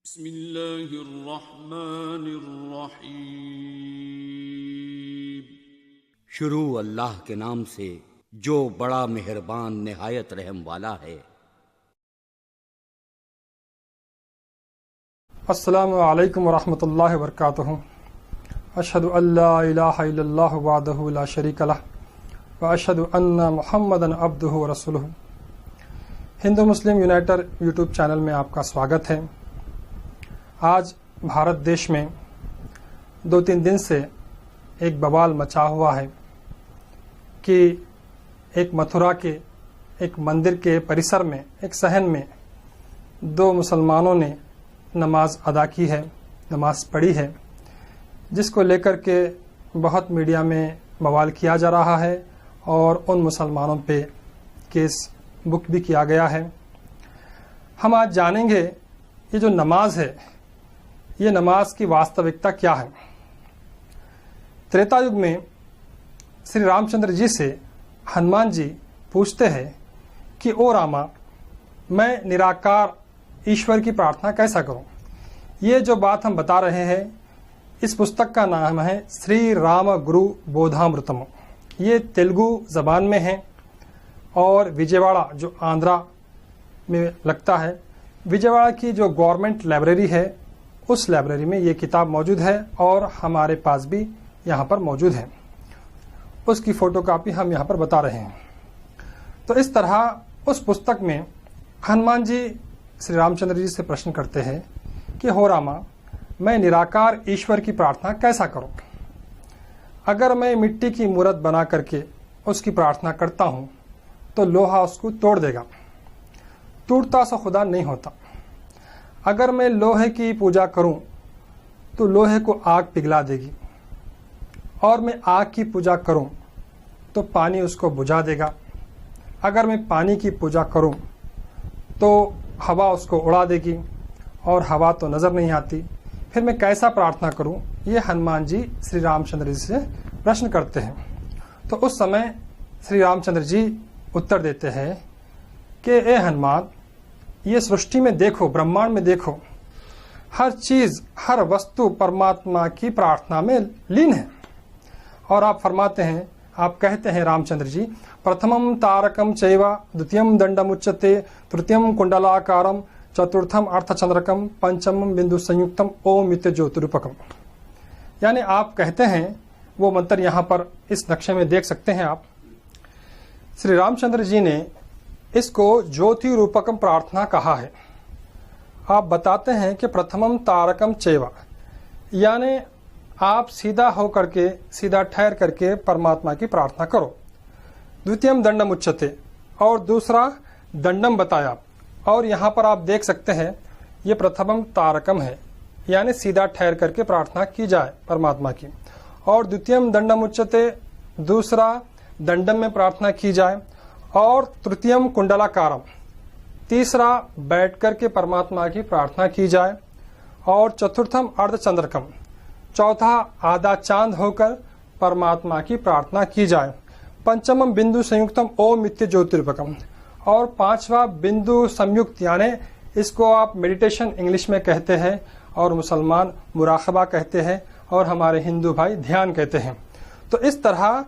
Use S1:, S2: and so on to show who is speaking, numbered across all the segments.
S1: बिस्मिल्लाहिर्रहमानिर्रहीम।
S2: शुरू अल्लाह के नाम से जो बड़ा मेहरबान निहायत रहम वाला है।
S3: अस्सलामु अलैकुम वरहमतुल्लाहि वबरकातुहू। अशहदु अल्ला इलाहा इल्लल्लाहु वहदहु ला शरीका लह व अशहदु अन्ना मुहम्मदन अब्दुहु व रसूलुहु। Hindu Muslim united YouTube channel में आपका स्वागत है। आज भारत देश में 2-3 दिन से एक बवाल मचा हुआ है कि एक मथुरा के एक मंदिर के परिसर में एक सहन में 2 मुसलमानों ने नमाज अदा की है, नमाज पढ़ी है, जिसको लेकर के बहुत मीडिया में बवाल किया जा रहा है और उन मुसलमानों पे केस बुक भी किया गया है। हम आज जानेंगे ये जो नमाज है, ये नमाज की वास्तविकता क्या है। त्रेता युग में श्री रामचंद्र जी से हनुमान जी पूछते हैं कि ओ रामा, मैं निराकार ईश्वर की प्रार्थना कैसा करूं। ये जो बात हम बता रहे हैं, इस पुस्तक का नाम है श्री राम गुरु बोधामृतम। ये तेलुगु जबान में है और विजयवाड़ा जो आंध्रा में लगता है, विजयवाड़ा की जो गवर्नमेंट लाइब्रेरी है, उस लाइब्रेरी में ये किताब मौजूद है और हमारे पास भी यहाँ पर मौजूद है। उसकी फोटोकॉपी हम यहाँ पर बता रहे हैं। तो इस तरह उस पुस्तक में हनुमान जी श्री रामचंद्र जी से प्रश्न करते हैं कि हो रामा, मैं निराकार ईश्वर की प्रार्थना कैसा करूं। अगर मैं मिट्टी की मूर्त बना करके उसकी प्रार्थना करता हूं तो लोहा उसको तोड़ देगा, टूटता सा खुदा नहीं होता। अगर मैं लोहे की पूजा करूं तो लोहे को आग पिघला देगी, और मैं आग की पूजा करूं तो पानी उसको बुझा देगा। अगर मैं पानी की पूजा करूं तो हवा उसको उड़ा देगी, और हवा तो नज़र नहीं आती। फिर मैं कैसा प्रार्थना करूं, ये हनुमान जी श्री रामचंद्र जी से प्रश्न करते हैं। तो उस समय श्री रामचंद्र जी उत्तर देते हैं कि ए हनुमान, ये सृष्टि में देखो, ब्रह्मांड में देखो, हर चीज, हर वस्तु परमात्मा की प्रार्थना में लीन है। और आप फरमाते हैं, आप कहते हैं रामचंद्र जी, प्रथमम तारकम चैव द्वितीयम दंडम उच्यते तृतीयम कुंडलाकारम चतुर्थम अर्थचंद्रकम पंचमम बिंदु संयुक्तम ओम इत्य ज्योतिरूपकम। यानी आप कहते हैं, वो मंत्र यहाँ पर इस नक्शे में देख सकते हैं आप। श्री रामचंद्र जी ने इसको ज्योति रूपकम प्रार्थना कहा है। आप बताते हैं कि प्रथमम तारकम चैव, यानी आप सीधा होकर के, सीधा ठहर करके परमात्मा की प्रार्थना करो। द्वितीयम दंडम उच्यते, और दूसरा दंडम बताया। और यहाँ पर आप देख सकते हैं, ये प्रथमम तारकम है, यानी सीधा ठहर करके प्रार्थना की जाए परमात्मा की। और द्वितीयम दंडम उच्यते, दूसरा दंडम में प्रार्थना की जाए। और तृतीयम कुंडलाकारम, तीसरा बैठ करके परमात्मा की प्रार्थना की जाए। और चतुर्थम अर्धचंद्रकम, चौथा आधा चांद होकर परमात्मा की प्रार्थना की जाए। पंचमम बिंदु संयुक्तम ओम इत्य ज्योतिरूपकम, और पांचवा बिंदु संयुक्त, यानी इसको आप मेडिटेशन इंग्लिश में कहते हैं, और मुसलमान मुराकबा कहते हैं, और हमारे हिंदू भाई ध्यान कहते हैं। तो इस तरह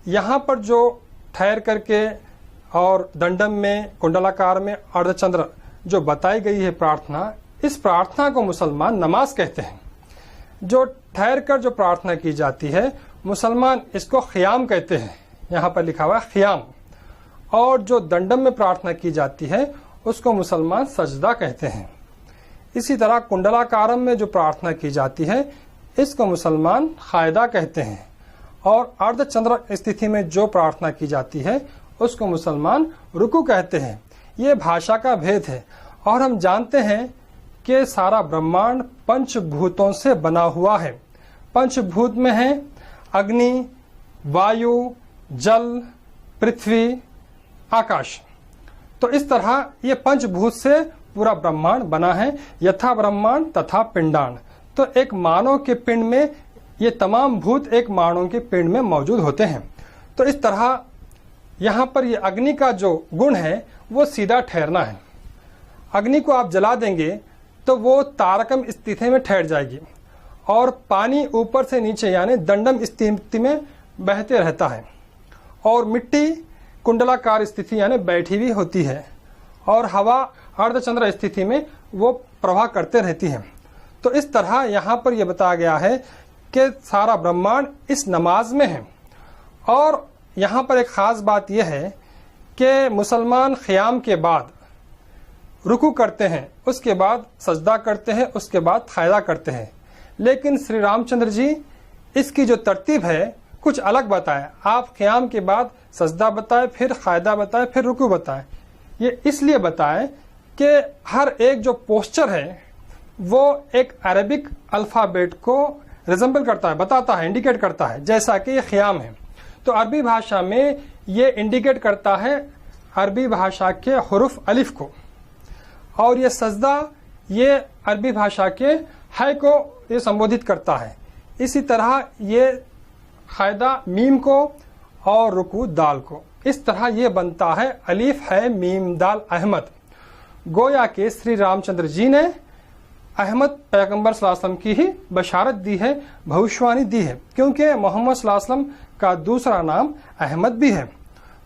S3: यहाँ पर जो ठहर करके और दंडम में, कुंडलाकार में, अर्धचंद्र जो बताई गई है प्रार्थना, इस प्रार्थना को मुसलमान नमाज कहते हैं। जो ठहर कर जो प्रार्थना की जाती है, मुसलमान इसको ख़ियाम कहते हैं, यहाँ पर लिखा हुआ है ख़ियाम। और जो दंडम में प्रार्थना की जाती है, उसको मुसलमान सजदा कहते हैं। इसी तरह कुंडलाकारम में जो प्रार्थना की जाती है, इसको मुसलमान क़ायदा कहते हैं। और अर्धचंद्र स्थिति में जो प्रार्थना की जाती है, उसको मुसलमान रुकू कहते हैं। ये भाषा का भेद है। और हम जानते हैं कि सारा ब्रह्मांड पंचभूतों से बना हुआ है। पंचभूत में है अग्नि, वायु, जल, पृथ्वी, आकाश। तो इस तरह ये पंचभूत से पूरा ब्रह्मांड बना है। यथा ब्रह्मांड तथा पिंडांड। तो एक मानव के पिंड में ये तमाम भूत एक मानव के पिंड में मौजूद होते हैं। तो इस तरह यहाँ पर ये अग्नि का जो गुण है, वो सीधा ठहरना है। अग्नि को आप जला देंगे तो वो तारकम स्थिति में ठहर जाएगी और पानी ऊपर से नीचे यानी दंडम स्थिति में बहते रहता है और मिट्टी कुंडलाकार स्थिति यानी बैठी हुई होती है और हवा अर्धचंद्र स्थिति में वो प्रवाह करते रहती है। तो इस तरह यहाँ पर यह बताया गया है कि सारा ब्रह्मांड इस नमाज में है। और यहाँ पर एक ख़ास बात यह है कि मुसलमान क़याम के बाद रुकू करते हैं, उसके बाद सजदा करते हैं, उसके बाद क़ायदा करते हैं। लेकिन श्री रामचंद्र जी इसकी जो तरतीब है कुछ अलग बताए। आप क़याम के बाद सजदा बताए, फिर क़ायदा बताए, फिर रुकू बताए। ये इसलिए बताए कि हर एक जो पोस्चर है वो एक अरबिक अल्फ़ाबेट को रिजेंबल करता है, बताता है, इंडिकेट करता है। जैसा कि ये क़याम है तो अरबी भाषा में ये इंडिकेट करता है अरबी भाषा के हुरूफ अलिफ को, और ये सजदा ये अरबी भाषा के है को ये संबोधित करता है। इसी तरह ये क़ायदा मीम को और रुकू दाल को। इस तरह ये बनता है अलिफ है मीम दाल अहमद। गोया के श्री रामचंद्र जी ने अहमद पैगंबर सल्लल्लाहु अलैहि वसल्लम की ही बशारत दी है, भविष्यवाणी दी है, क्योंकि मोहम्मद सल्लल्लाहु अलैहि वसल्लम का दूसरा नाम अहमद भी है।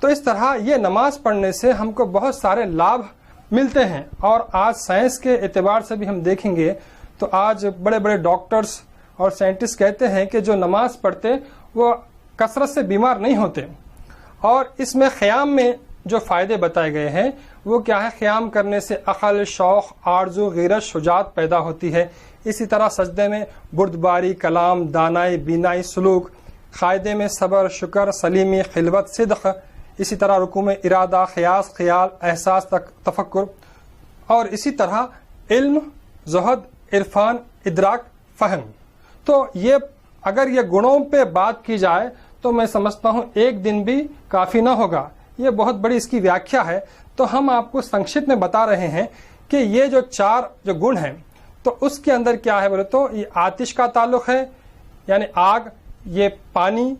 S3: तो इस तरह ये नमाज पढ़ने से हमको बहुत सारे लाभ मिलते हैं। और आज साइंस के एतबार से भी हम देखेंगे तो आज बड़े बड़े डॉक्टर्स और साइंटिस्ट कहते हैं कि जो नमाज पढ़ते वो कसरत से बीमार नहीं होते। और इसमें क़याम में जो फ़ायदे बताए गए हैं वो क्या है, क़याम करने से अक़ल, शौक़, आरज़ू, ग़ीरत, शुजात पैदा होती है। इसी तरह सजदे में बुर्दबारी, कलाम, दानाई, बीनाई, सलूक, क़ायदे में सब्र, शुक्र, सलीमी, खिलवत, सिद्क़। इसी तरह रुकू में इरादा, क़यास, ख़याल, एहसास, तफक्कुर। और इसी तरह इल्म, ज़ुहद, इरफान, इदराक, फ़हम। तो ये अगर ये गुणों पे बात की जाए तो मैं समझता हूँ एक दिन भी काफ़ी ना होगा। ये बहुत बड़ी इसकी व्याख्या है। तो हम आपको संक्षिप्त में बता रहे हैं कि ये जो चार जो गुण हैं तो उसके अंदर क्या है बोले तो ये आतिश का ताल्लुक है यानी आग, ये पानी,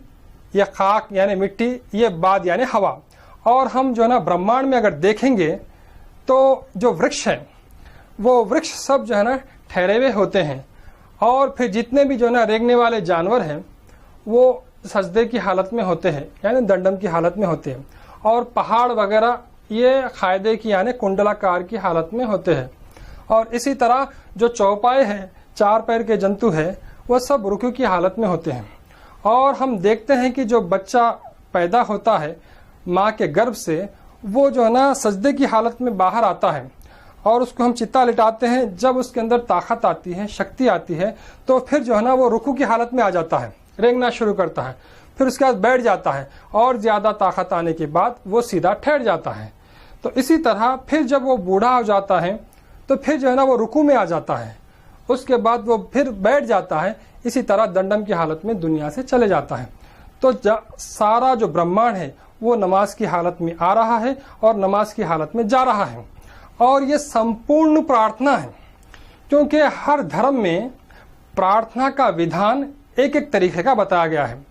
S3: ये खाक यानी मिट्टी, ये बाद यानी हवा। और हम जो है ना ब्रह्मांड में अगर देखेंगे तो जो वृक्ष है वो वृक्ष सब जो है ना ठहरे हुए होते हैं। और फिर जितने भी जो है ना रेंगने वाले जानवर हैं वो सजदे की हालत में होते हैं यानी दंडम की हालत में होते हैं। और पहाड़ वगैरह ये क़ायदे की यानी कुंडलाकार की हालत में होते हैं। और इसी तरह जो चौपाए हैं, चार पैर के जंतु हैं, वह सब रुकू की हालत में होते हैं। और हम देखते हैं कि जो बच्चा पैदा होता है माँ के गर्भ से वो जो है ना सजदे की हालत में बाहर आता है और उसको हम चित्ता लिटाते हैं। जब उसके अंदर ताकत आती है, शक्ति आती है, तो फिर जो है ना वो रुकू की हालत में आ जाता है, रेंगना शुरू करता है। फिर उसके बाद बैठ जाता है और ज़्यादा ताकत आने के बाद वो सीधा ठहर जाता है। तो इसी तरह फिर जब वो बूढ़ा हो जाता है तो फिर जो है ना वो रुकू में आ जाता है, उसके बाद वो फिर बैठ जाता है। इसी तरह दंडम की हालत में दुनिया से चले जाता है। तो सारा जो ब्रह्मांड है वो नमाज की हालत में आ रहा है और नमाज की हालत में जा रहा है। और ये संपूर्ण प्रार्थना है, क्योंकि हर धर्म में प्रार्थना का विधान एक एक तरीके का बताया गया है।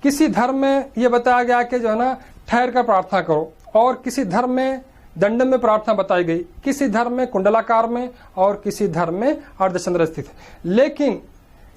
S3: किसी धर्म में ये बताया गया कि जो है ना ठहर कर प्रार्थना करो, और किसी धर्म में दंडम में प्रार्थना बताई गई, किसी धर्म में कुंडलाकार में, और किसी धर्म में अर्धचंद्र स्थित। लेकिन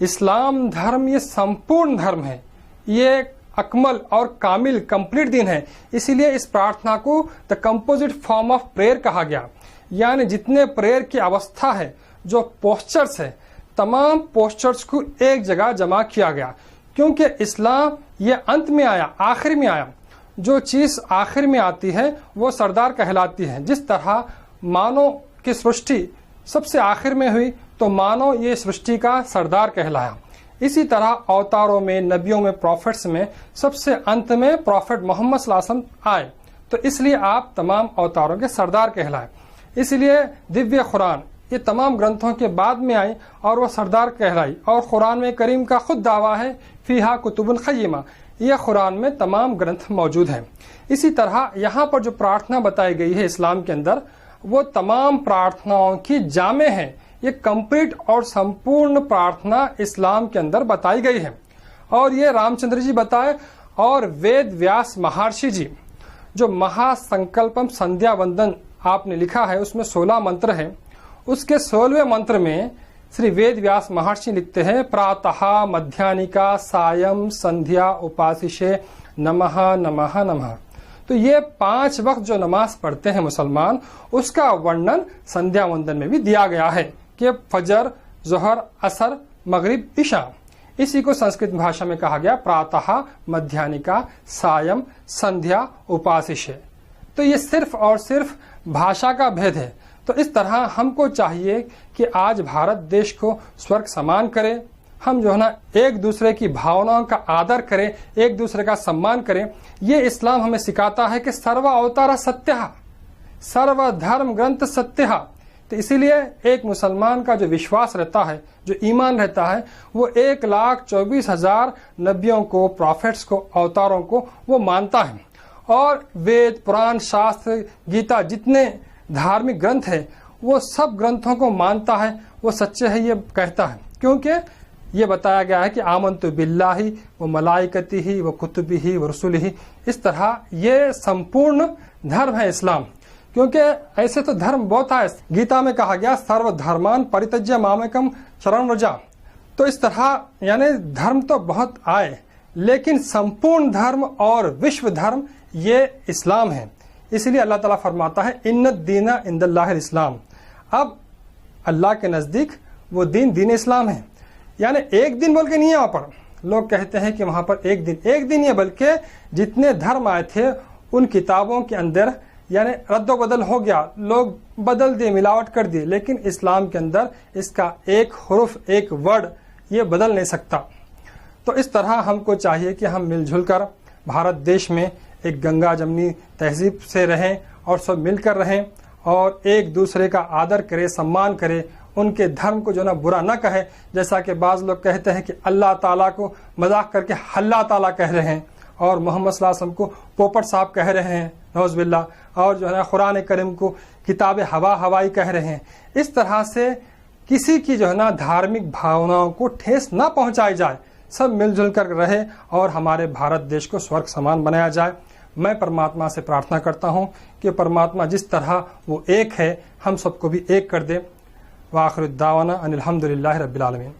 S3: इस्लाम धर्म ये संपूर्ण धर्म है, ये अकमल और कामिल कंप्लीट दिन है। इसीलिए इस प्रार्थना को the composite form of prayer कहा गया। यानी जितने प्रेयर की अवस्था है, जो पोस्चर्स है, तमाम पोस्चर्स को एक जगह जमा किया गया। क्योंकि इस्लाम ये अंत में आया, आखिर में आया। जो चीज़ आखिर में आती है वो सरदार कहलाती है। जिस तरह मानव की सृष्टि सबसे आखिर में हुई तो मानव ये सृष्टि का सरदार कहलाया। इसी तरह अवतारों में, नबियों में, प्रॉफिट्स में सबसे अंत में प्रॉफिट मोहम्मद सल्लल्लाहु अलैहि वसल्लम आए। तो इसलिए आप तमाम अवतारों के सरदार कहलाए। इसलिए दिव्य कुरान ये तमाम ग्रंथों के बाद में आई और वह सरदार कहलाई। और कुरान में करीम का खुद दावा है फीहा कुतुबुन क़य्यिमा, यह कुरान में तमाम ग्रंथ मौजूद हैं। इसी तरह यहाँ पर जो प्रार्थना बताई गई है इस्लाम के अंदर वो तमाम प्रार्थनाओं की जामे है। ये कंप्लीट और संपूर्ण प्रार्थना इस्लाम के अंदर बताई गई है। और ये रामचंद्र जी बताए और वेद व्यास महर्षि जी जो महासंकल्पम संध्या वंदन आपने लिखा है उसमें 16 मंत्र हैं। उसके 16वें मंत्र में श्री वेद व्यास महर्षि लिखते हैं, प्रातः मध्यानिका सायं संध्या उपासिशे नमः नमः नमः। तो ये 5 वक्त जो नमाज पढ़ते हैं मुसलमान, उसका वर्णन संध्या वंदन में भी दिया गया है कि फजर, जोहर, असर, मगरिब, इशा। इसी को संस्कृत भाषा में कहा गया प्रातः मध्यानिका सायं संध्या उपासिशे। तो ये सिर्फ और सिर्फ भाषा का भेद है। तो इस तरह हमको चाहिए कि आज भारत देश को स्वर्ग समान करें। हम जो है ना एक दूसरे की भावनाओं का आदर करें, एक दूसरे का सम्मान करें। ये इस्लाम हमें सिखाता है कि सर्व अवतारा सत्यः, सर्व धर्म ग्रंथ सत्यः। तो इसीलिए एक मुसलमान का जो विश्वास रहता है, जो ईमान रहता है, वो 1,24,000 नबियों को, प्रॉफिट्स को, अवतारों को वो मानता है। और वेद, पुराण, शास्त्र, गीता, जितने धार्मिक ग्रंथ है, वो सब ग्रंथों को मानता है, वो सच्चे है ये कहता है। क्योंकि ये बताया गया है कि आमन्तु बिल्लाहि व मलाइकतिहि व कुतुबिहि व रुसुलिहि। इस तरह ये संपूर्ण धर्म है इस्लाम। क्योंकि ऐसे तो धर्म बहुत है। गीता में कहा गया सर्व धर्मान परित्यज्य मामेकम शरणं व्रज। तो इस तरह यानी धर्म तो बहुत आए, लेकिन संपूर्ण धर्म और विश्व धर्म ये इस्लाम है। इसलिए अल्लाह ताला फरमाता है इन्न दीना इंदल्लाहिल इस्लाम। अब अल्लाह के नजदीक वो दीन इस्लाम है। यानी एक दिन बोल के नहीं है। वहां पर लोग कहते हैं कि वहां पर एक दिन ही है, बल्कि जितने धर्म आए थे उन किताबों के अंदर यानी रद्दो बदल हो गया, लोग बदल दिए, मिलावट कर दिए। लेकिन इस्लाम के अंदर इसका एक हुर्फ, एक वर्ड ये बदल नहीं सकता। तो इस तरह हमको चाहिए कि हम मिलजुल कर भारत देश में एक गंगा जमनी तहजीब से रहें और सब मिलकर रहें और एक दूसरे का आदर करें, सम्मान करें, उनके धर्म को जो ना बुरा ना कहे। जैसा कि बाज़ लोग कहते हैं कि अल्लाह ताला को मजाक करके हल्ला ताला कह रहे हैं और मोहम्मद सल्लल्लाहु अलैहि वसल्लम को पोपट साहब कह रहे हैं, नौज़बिल्लाह, और जो है ना कुरान करीम को किताब हवाई कह रहे हैं। इस तरह से किसी की जो है ना धार्मिक भावनाओं को ठेस ना पहुंचाई जाए, सब मिलजुल कर रहे और हमारे भारत देश को स्वर्ग समान बनाया जाए। मैं परमात्मा से प्रार्थना करता हूं कि परमात्मा जिस तरह वो एक है, हम सबको भी एक कर दे। वाखिर दावाना अनिल हम्दुलिल्लाहि रब्बिल आलमीन।